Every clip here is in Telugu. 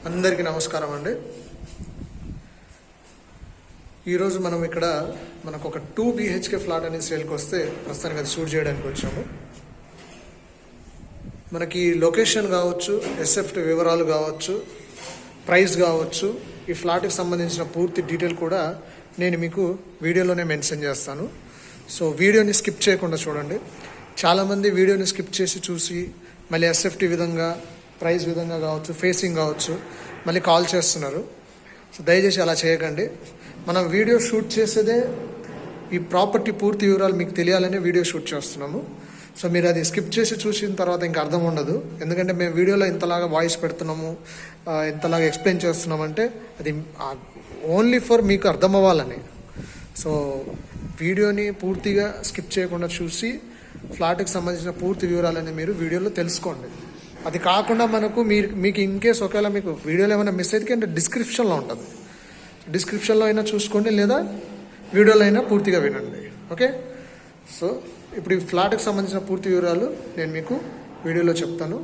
అందరికీ నమస్కారం అండి. ఈరోజు మనం ఇక్కడ మనకు ఒక 2 BHK ఫ్లాట్ అనేది సేల్కి వస్తే ప్రస్తుతానికి అది షూట్ చేయడానికి వచ్చాము. మనకి లొకేషన్ కావచ్చు, ఎస్ఎఫ్టీ వివరాలు కావచ్చు, ప్రైస్ కావచ్చు, ఈ ఫ్లాట్కి సంబంధించిన పూర్తి డీటెయిల్ కూడా నేను మీకు వీడియోలోనే మెన్షన్ చేస్తాను. సో వీడియోని స్కిప్ చేయకుండా చూడండి. చాలామంది వీడియోని స్కిప్ చేసి చూసి మళ్ళీ ఎస్ఎఫ్టీ విధంగా, ప్రైస్ విధంగా కావచ్చు, ఫేసింగ్ కావచ్చు, మళ్ళీ కాల్ చేస్తున్నారు. సో దయచేసి అలా చేయకండి. మనం వీడియో షూట్ చేసేదే ఈ ప్రాపర్టీ పూర్తి వివరాలు మీకు తెలియాలని వీడియో షూట్ చేస్తున్నాము. సో మీరు అది స్కిప్ చేసి చూసిన తర్వాత ఇంకా అర్థం ఉండదు. ఎందుకంటే మేము వీడియోలో ఇంతలాగా వాయిస్ పెడుతున్నాము, ఇంతలాగా ఎక్స్ప్లెయిన్ చేస్తున్నామంటే అది ఓన్లీ ఫర్ మీకు అర్థం అవ్వాలని. సో వీడియోని పూర్తిగా స్కిప్ చేయకుండా చూసి ఫ్లాట్కి సంబంధించిన పూర్తి వివరాలని మీరు వీడియోలో తెలుసుకోండి. అది కాకుండా మీకు ఇన్ కేస్ ఒకవేళ మీకు వీడియోలో ఏమైనా మిస్ అయితే అంటే డిస్క్రిప్షన్లో ఉంటుంది. డిస్క్రిప్షన్లో అయినా చూసుకోండి, లేదా వీడియోలో అయినా పూర్తిగా వినండి. ఓకే. సో ఇప్పుడు ఈ ఫ్లాట్కి సంబంధించిన పూర్తి వివరాలు నేను మీకు వీడియోలో చెప్తాను.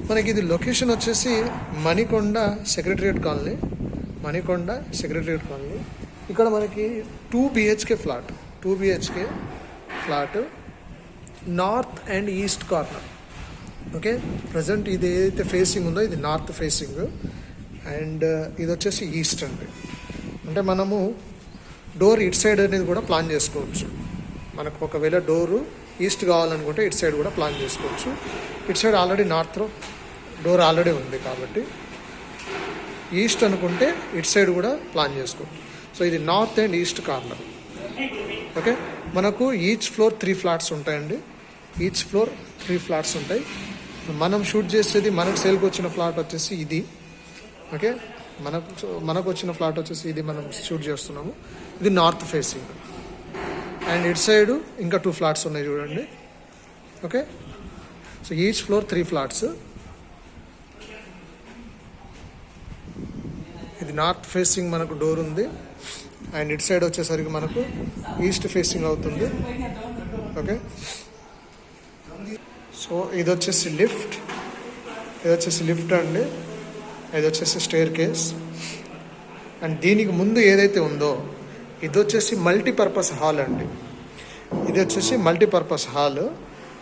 మనకి ఇది లొకేషన్ వచ్చేసి మణికొండ సెక్రటరియట్ కాలనీ. ఇక్కడ మనకి 2 BHK flat north and east corner. Okay. Present ఇది ఏదైతే ఫేసింగ్ ఉందో ఇది నార్త్ ఫేసింగ్ అండ్ ఇది వచ్చేసి ఈస్ట్ అండి. అంటే మనము డోర్ ఇటు సైడ్ అనేది కూడా ప్లాన్ చేసుకోవచ్చు. మనకు ఒకవేళ డోరు ఈస్ట్ కావాలనుకుంటే ఇటు సైడ్ కూడా ప్లాన్ చేసుకోవచ్చు. ఇటు సైడ్ ఆల్రెడీ నార్త్లో డోర్ ఆల్రెడీ ఉంది కాబట్టి ఈస్ట్ అనుకుంటే ఇటు సైడ్ కూడా ప్లాన్ చేసుకోవచ్చు. సో ఇది north and east corner. Okay. మనకు ఈచ్ ఫ్లోర్ 3 ఫ్లాట్స్ ఉంటాయండి. మనం షూట్ చేసేది, మనకు సేల్కి వచ్చిన ఫ్లాట్ వచ్చేసి ఇది. ఓకే. మనకు వచ్చిన ఫ్లాట్ వచ్చేసి ఇది మనం షూట్ చేస్తున్నాము. ఇది నార్త్ ఫేసింగ్ అండ్ ఇటు సైడు ఇంకా 2 ఫ్లాట్స్ ఉన్నాయి చూడండి. Okay. So each floor 3 flats. ఇది నార్త్ ఫేసింగ్ మనకు డోర్ ఉంది అండ్ ఇటు సైడ్ వచ్చేసరికి మనకు ఈస్ట్ ఫేసింగ్ అవుతుంది. ఓకే. సో ఇది వచ్చేసి లిఫ్ట్ అండి. ఇది వచ్చేసి స్టేర్ కేస్ అండ్ దీనికి ముందు ఏదైతే ఉందో ఇది వచ్చేసి మల్టీపర్పస్ హాల్ అండి.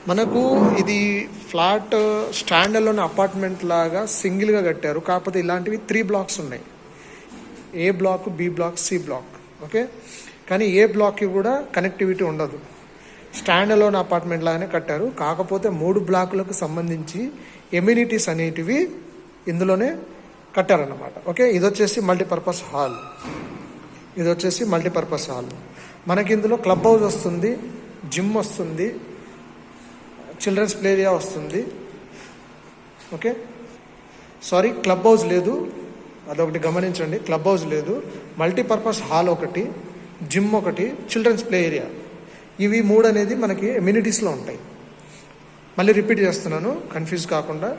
మనకు ఇది ఫ్లాట్ స్టాండ్ అలోన్ అపార్ట్మెంట్ లాగా సింగిల్గా కట్టారు. కాకపోతే ఇలాంటివి 3 బ్లాక్స్ ఉన్నాయి. A block, B block, C block. Okay. కానీ ఏ బ్లాక్కి కూడా కనెక్టివిటీ ఉండదు. స్టాండ్ అలోన్ అపార్ట్మెంట్ లాగానే కట్టారు. కాకపోతే 3 బ్లాకులకు సంబంధించి ఎమ్యూనిటీస్ అనేటివి ఇందులోనే కట్టారన్నమాట. ఓకే. ఇది వచ్చేసి మల్టీపర్పస్ హాల్. మనకి ఇందులో క్లబ్ హౌస్ వస్తుంది, జిమ్ వస్తుంది, చిల్డ్రన్స్ ప్లే ఏరియా వస్తుంది. ఓకే. సారీ, క్లబ్ హౌస్ లేదు, అదొకటి గమనించండి. క్లబ్ హౌస్ లేదు, మల్టీపర్పస్ హాల్ ఒకటి, జిమ్ ఒకటి, చిల్డ్రన్స్ ప్లే ఏరియా. ఇవి 3 అనేది మనకి ఎమ్యూనిటీస్లో ఉంటాయి. మళ్ళీ రిపీట్ చేస్తున్నాను కన్ఫ్యూజ్ కాకుండా.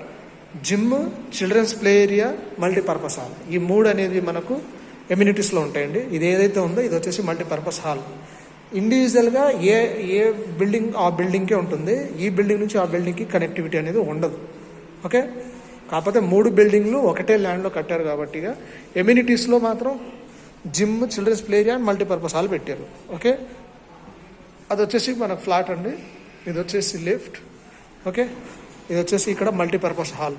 Gym, children's play area, multipurpose hall, ఈ 3 అనేది మనకు ఎమ్యూనిటీస్లో ఉంటాయండి. ఇది ఏదైతే ఉందో ఇది వచ్చేసి మల్టీపర్పస్ హాల్. ఇండివిజువల్గా ఏ బిల్డింగ్ ఆ బిల్డింగ్కే ఉంటుంది. ఈ బిల్డింగ్ నుంచి ఆ బిల్డింగ్కి కనెక్టివిటీ అనేది ఉండదు. ఓకే. కాకపోతే 3 బిల్డింగ్లు ఒకటే ల్యాండ్లో కట్టారు కాబట్టి ఎమ్యూనిటీస్లో మాత్రం gym, children's play area, multipurpose hall పెట్టారు. ఓకే. అది వచ్చేసి మనకు ఫ్లాట్ అండి. ఇది వచ్చేసి లిఫ్ట్. ఓకే. ఇది వచ్చేసి ఇక్కడ మల్టీపర్పస్ హాల్.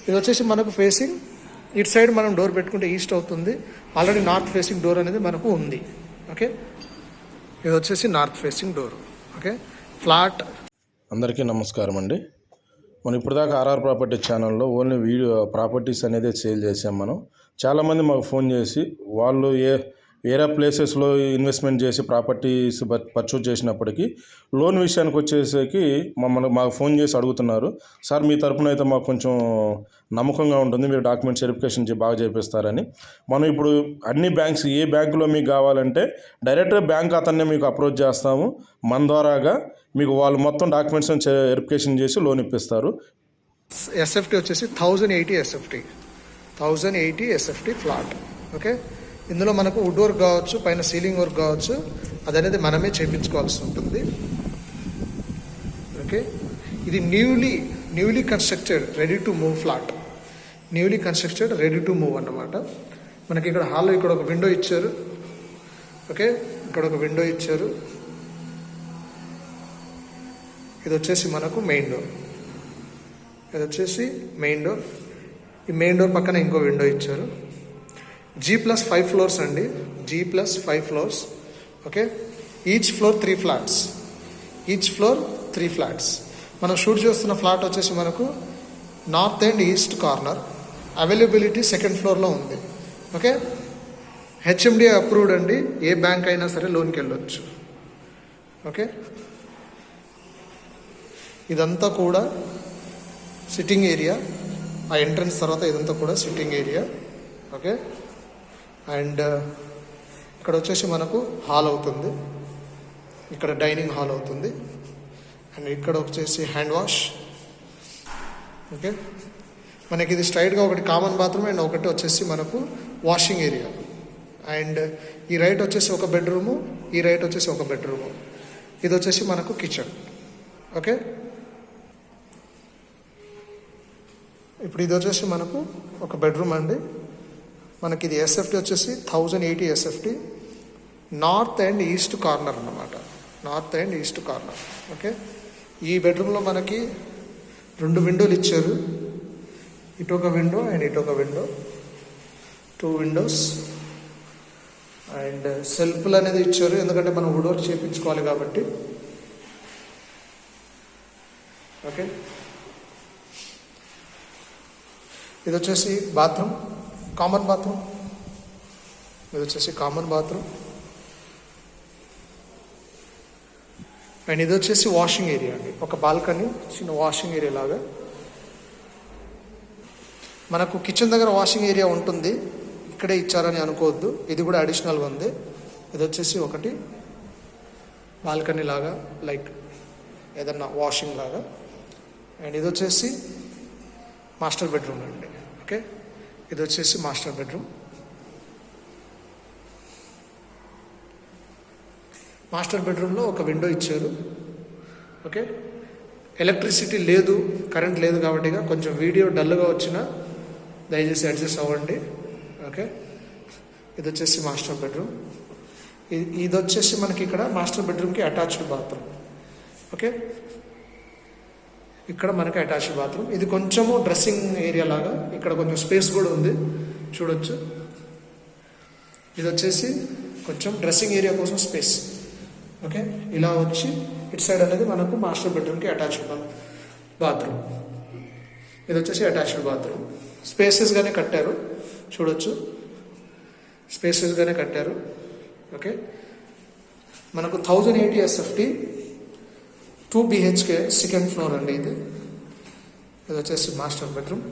ఇది వచ్చేసి మనకు ఫేసింగ్ ఇటు సైడ్ మనం డోర్ పెట్టుకుంటే ఈస్ట్ అవుతుంది. ఆల్రెడీ నార్త్ ఫేసింగ్ డోర్ అనేది మనకు ఉంది. ఓకే. ఇది వచ్చేసి north facing door. Okay. Flat. అందరికీ నమస్కారం అండి. మనం ఇప్పటిదాకా ఆర్ఆర్ ప్రాపర్టీ ఛానల్లో ఓన్లీ ప్రాపర్టీస్ అనేది సేల్ చేసాం. చాలామంది మాకు ఫోన్ చేసి వాళ్ళు వేరే ప్లేసెస్లో ఇన్వెస్ట్మెంట్ చేసి ప్రాపర్టీస్ పర్చేజ్ చేసినప్పటికీ లోన్ విషయానికి వచ్చేసరికి మాకు ఫోన్ చేసి అడుగుతున్నారు, సార్ మీ తరపున అయితే మాకు కొంచెం నమ్మకంగా ఉంటుంది, మీరు డాక్యుమెంట్స్ వెరిఫికేషన్ బాగా చేపిస్తారని. మనం ఇప్పుడు అన్ని బ్యాంక్స్, ఏ బ్యాంకులో మీకు కావాలంటే డైరెక్ట్గా బ్యాంక్ అతన్నే మీకు అప్రోచ్ చేస్తాము. మన ద్వారాగా మీకు వాళ్ళు మొత్తం డాక్యుమెంట్స్ వెరిఫికేషన్ చేసి లోన్ ఇప్పిస్తారు. ఎస్ఎఫ్టీ వచ్చేసి 1080 ఎస్ఎఫ్టీ ఫ్లాట్. ఓకే. ఇందులో మనకు వుడ్ వర్క్ కావచ్చు, పైన సీలింగ్ వర్క్ కావచ్చు, అదనేది మనమే చేయించుకోవాల్సి ఉంటుంది. ఓకే. ఇది newly constructed ready to move flat. Newly constructed ready to move అన్నమాట. మనకి ఇక్కడ హాల్లో ఇక్కడ ఒక విండో ఇచ్చారు. ఓకే, ఇక్కడ ఒక విండో ఇచ్చారు. ఇది వచ్చేసి మనకు మెయిన్ డోర్. ఇది వచ్చేసి మెయిన్ డోర్. ఈ మెయిన్ డోర్ పక్కన ఇంకో విండో ఇచ్చారు. G+5 ఫ్లోర్స్ అండి. G+5 floors. Okay, each floor 3 flats. Each floor 3 flats. మనం షూట్ చేస్తున్న ఫ్లాట్ వచ్చేసి మనకు north and east corner. Availability second ఫ్లోర్లో ఉంది. ఓకే, హెచ్ఎండిఏ అప్రూవ్డ్ అండి. ఏ బ్యాంక్ అయినా సరే లోన్కి వెళ్ళొచ్చు. ఓకే, ఇదంతా కూడా సిట్టింగ్ ఏరియా. ఆ ఎంట్రన్స్ తర్వాత ఇదంతా కూడా సిట్టింగ్ ఏరియా. ఓకే, అండ్ ఇక్కడ వచ్చేసి మనకు హాల్ అవుతుంది. ఇక్కడ డైనింగ్ హాల్ అవుతుంది. అండ్ ఇక్కడ వచ్చేసి హ్యాండ్ వాష్. ఓకే, మనకి ఇది స్ట్రైట్గా ఒకటి కామన్ బాత్రూమ్ అండ్ ఒకటి వచ్చేసి మనకు వాషింగ్ ఏరియా. అండ్ ఈ రైట్ వచ్చేసి ఒక బెడ్రూము, ఈ రైట్ వచ్చేసి ఒక బెడ్రూము. ఇది వచ్చేసి మనకు కిచెన్. ఓకే, ఇప్పుడు ఇది వచ్చేసి మనకు ఒక బెడ్రూమ్ అండి. మనకి ఇది ఎస్ఎఫ్టీ వచ్చేసి 1080 SFT. North and east corner అన్నమాట. North and east corner. Okay, ఈ బెడ్రూమ్లో మనకి 2 విండోలు ఇచ్చారు. ఇటు ఒక విండో అండ్ ఇటు ఒక విండో, 2 విండోస్. అండ్ సెల్ఫ్లు అనేది ఇచ్చారు, ఎందుకంటే మనం వుడ్ వర్క్ చేయించుకోవాలి కాబట్టి. ఓకే, ఇది వచ్చేసి బాత్రూమ్, కామన్ బాత్రూమ్. ఇది వచ్చేసి కామన్ బాత్రూమ్. అండ్ ఇది వచ్చేసి వాషింగ్ ఏరియా అండి. ఒక బాల్కనీ, చిన్న వాషింగ్ ఏరియా లాగా. మనకు కిచెన్ దగ్గర వాషింగ్ ఏరియా ఉంటుంది, ఇక్కడే ఇచ్చారని అనుకోవద్దు. ఇది కూడా అడిషనల్గా ఉంది. ఇది వచ్చేసి ఒకటి బాల్కనీ లాగా, లైక్ ఏదన్నా వాషింగ్ లాగా. అండ్ ఇది వచ్చేసి మాస్టర్ బెడ్రూమ్ అండి. ఓకే, ఇది వచ్చేసి మాస్టర్ బెడ్రూమ్. మాస్టర్ బెడ్రూమ్లో ఒక విండో ఇచ్చారు. ఓకే, ఎలక్ట్రిసిటీ లేదు, కరెంట్ లేదు కాబట్టి కొంచెం వీడియో డల్గా వచ్చినా దయచేసి అడ్జస్ట్ అవ్వండి. ఓకే, ఇది వచ్చేసి మాస్టర్ బెడ్రూమ్. ఇది వచ్చేసి మనకి ఇక్కడ మాస్టర్ బెడ్రూమ్కి అటాచ్డ్ బాత్రూమ్. ఓకే, ఇక్కడ మనకి అటాచ్డ్ బాత్రూమ్. ఇది కొంచెము డ్రెస్సింగ్ ఏరియా లాగా, ఇక్కడ కొంచెం స్పేస్ కూడా ఉంది, చూడొచ్చు. ఇది వచ్చేసి కొంచెం డ్రెస్సింగ్ ఏరియా కోసం స్పేస్. ఓకే, ఇలా వచ్చి ఇటు సైడ్ అనేది మనకు మాస్టర్ బెడ్రూమ్కి అటాచ్డ్ బాత్రూమ్. ఇది వచ్చేసి అటాచ్డ్ బాత్రూమ్. స్పేసెస్గానే కట్టారు, చూడొచ్చు. స్పేసెస్గానే కట్టారు. ఓకే, మనకు 1080 ఎస్ఎఫ్టీ 2 BHK సెకండ్ ఫ్లోర్ అండి. ఇది వచ్చేసి మాస్టర్ బెడ్రూమ్.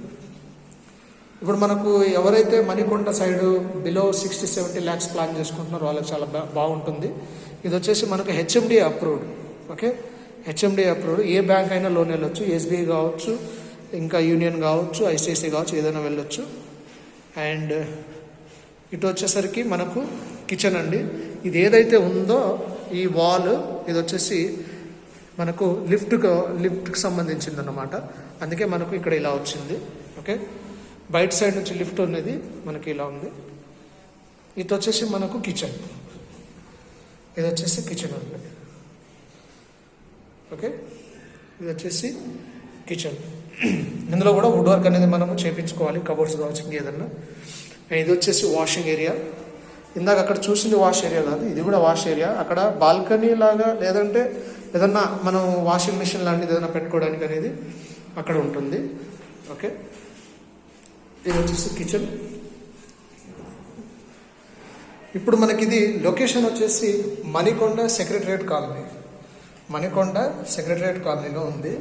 ఇప్పుడు మనకు ఎవరైతే Manikonda side below 60-70 lakhs plan చేసుకుంటున్నారో వాళ్ళకి చాలా బాగుంటుంది. ఇది వచ్చేసి మనకు HMDA approved. Okay, HMDA approved. ఏ బ్యాంక్ అయినా లోన్ వెళ్ళొచ్చు. ఎస్బీఐ కావచ్చు, ఇంకా యూనియన్ కావచ్చు, ఐసిఐసిఐ కావచ్చు, ఏదైనా వెళ్ళొచ్చు. అండ్ ఇటు వచ్చేసరికి మనకు కిచెన్ అండి. ఇది ఏదైతే ఉందో ఈ వాల్, ఇది వచ్చేసి మనకు లిఫ్ట్కి సంబంధించింది అన్నమాట. అందుకే మనకు ఇక్కడ ఇలా వచ్చింది. ఓకే, బయట సైడ్ నుంచి లిఫ్ట్ అనేది మనకి ఇలా ఉంది. ఇది వచ్చేసి మనకు కిచెన్. ఇది వచ్చేసి కిచెన్ అండి. ఓకే, ఇది వచ్చేసి కిచెన్. ఇందులో కూడా వుడ్ వర్క్ అనేది మనము చేయించుకోవాలి, కబోర్డ్స్ కావచ్చు, ఇంకేదన్నా. ఇది వచ్చేసి వాషింగ్ ఏరియా. ఇందాక అక్కడ చూసింది వాష్ ఏరియా కాదు, ఇది కూడా వాష్ ఏరియా. అక్కడ బాల్కనీ లాగా లేదంటే ఏదన్నా మనం వాషింగ్ మిషన్ లాంటిది ఏదైనా పెట్టుకోవడానికి అనేది అక్కడ ఉంటుంది. ఓకే, ఇది వచ్చేసి కిచెన్. ఇప్పుడు మనకి ఇది లొకేషన్ వచ్చేసి Manikonda secretariat colony. Manikonda secretariat కాలనీలో ఉంది.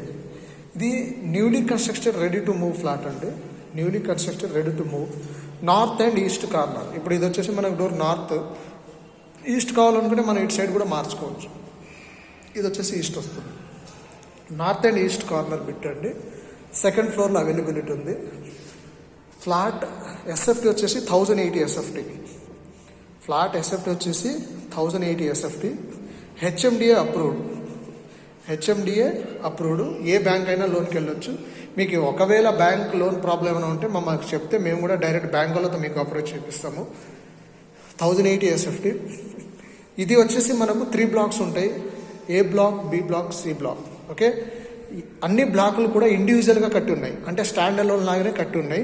ఇది newly constructed ready to move flat అండి. Newly constructed ready to move, north and east corner. ఇప్పుడు ఇది వచ్చేసి మనకు డోర్ నార్త్. ఈస్ట్ కావాలనుకుంటే మనం ఇటు సైడ్ కూడా మార్చుకోవచ్చు. ఇది వచ్చేసి ఈస్ట్ వస్తుంది. నార్త్ అండ్ ఈస్ట్ కార్నర్ పెట్టండి. సెకండ్ ఫ్లోర్లో అవైలబిలిటీ ఉంది. ఫ్లాట్ ఎస్ఎఫ్టీ వచ్చేసి 1080 ఎస్ఎఫ్టీ. ఫ్లాట్ ఎస్ఎఫ్టీ వచ్చేసి 1080 SFT. HMDA approved. HMDA approved. ఏ బ్యాంక్ అయినా లోన్కి వెళ్ళొచ్చు. మీకు ఒకవేళ బ్యాంక్ లోన్ ప్రాబ్లం ఏమైనా ఉంటే మాకు చెప్తే మేము కూడా డైరెక్ట్ బ్యాంక్ వాళ్ళతో మీకు అప్రోచ్ చేపిస్తాము. 1080 SFT. ఇది వచ్చేసి మనకు 3 బ్లాక్స్ ఉంటాయి, A block, B block, C block. Okay, అన్ని బ్లాకులు కూడా ఇండివిజువల్గా కట్టి ఉన్నాయి, అంటే స్టాండ్ అలోన్ లాగానే కట్టి ఉన్నాయి.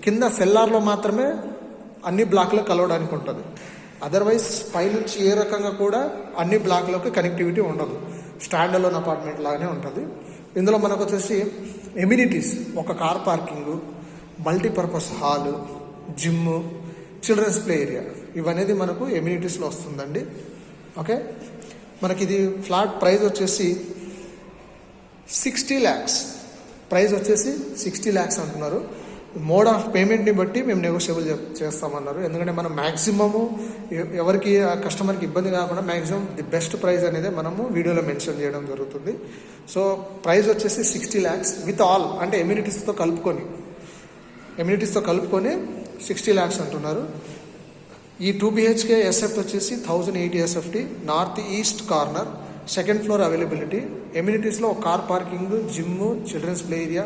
కింద సెల్లార్లో మాత్రమే అన్ని బ్లాక్లు కలవడానికి ఉంటుంది. అదర్వైజ్ పైనుంచి ఏ రకంగా కూడా అన్ని బ్లాక్లకు కనెక్టివిటీ ఉండదు, స్టాండ్ అలోన్ అపార్ట్మెంట్ లాగానే ఉంటుంది. ఇందులో మనకు వచ్చేసి ఎమ్యూనిటీస్, ఒక car parking, multipurpose hall, gym, children's play area, ఇవనేది మనకు ఎమ్యూనిటీస్లో వస్తుందండి. ఓకే, మనకి ఇది ఫ్లాట్ ప్రైస్ వచ్చేసి 60 lakhs. ప్రైస్ వచ్చేసి 60 lakhs అంటున్నారు. మోడ్ ఆఫ్ పేమెంట్ని బట్టి మేము నెగోషియబుల్ చేస్తామన్నారు. ఎందుకంటే మనం మ్యాక్సిమము ఎవరికి కస్టమర్కి ఇబ్బంది కాకుండా మ్యాక్సిమం ది బెస్ట్ ప్రైస్ అనేది మనము వీడియోలో మెన్షన్ చేయడం జరుగుతుంది. సో ప్రైస్ వచ్చేసి 60 lakhs విత్ ఆల్, అంటే ఎమ్యూనిటీస్తో కలుపుకొని 60 lakhs అంటున్నారు. ఈ 2 BHK ఎస్ఎఫ్ట్ వచ్చేసి 1080 SFT, north east corner, second floor availability. ఎమ్యూనిటీస్లో ఒక car parking, gym, children's play area,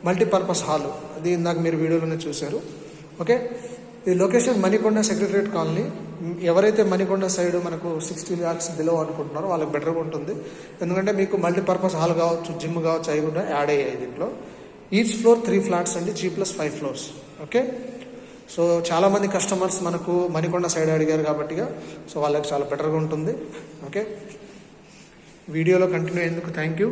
multipurpose hall, అది ఇందాక మీరు వీడియోలోనే చూశారు. ఓకే, ఈ లొకేషన్ మణికొండ సెక్రటరియట్ కాలనీ. ఎవరైతే మణికొండ సైడ్ మనకు 60 lakhs బిలో అనుకుంటున్నారో వాళ్ళకి బెటర్గా ఉంటుంది. ఎందుకంటే మీకు మల్టీపర్పస్ హాల్ కావచ్చు, జిమ్ కావచ్చు, అవి కూడా యాడ్ అయ్యాయి దీంట్లో. ఈచ్ ఫ్లోర్ 3 flats అండి, G+5 floors. ఓకే, సో చాలామంది కస్టమర్స్ మనకు మణికొండ సైడ్ అడిగారు కాబట్టి సో వాళ్ళకి చాలా బెటర్గా ఉంటుంది. ఓకే, వీడియోలో కంటిన్యూ అయ్యేందుకు థ్యాంక్ యూ.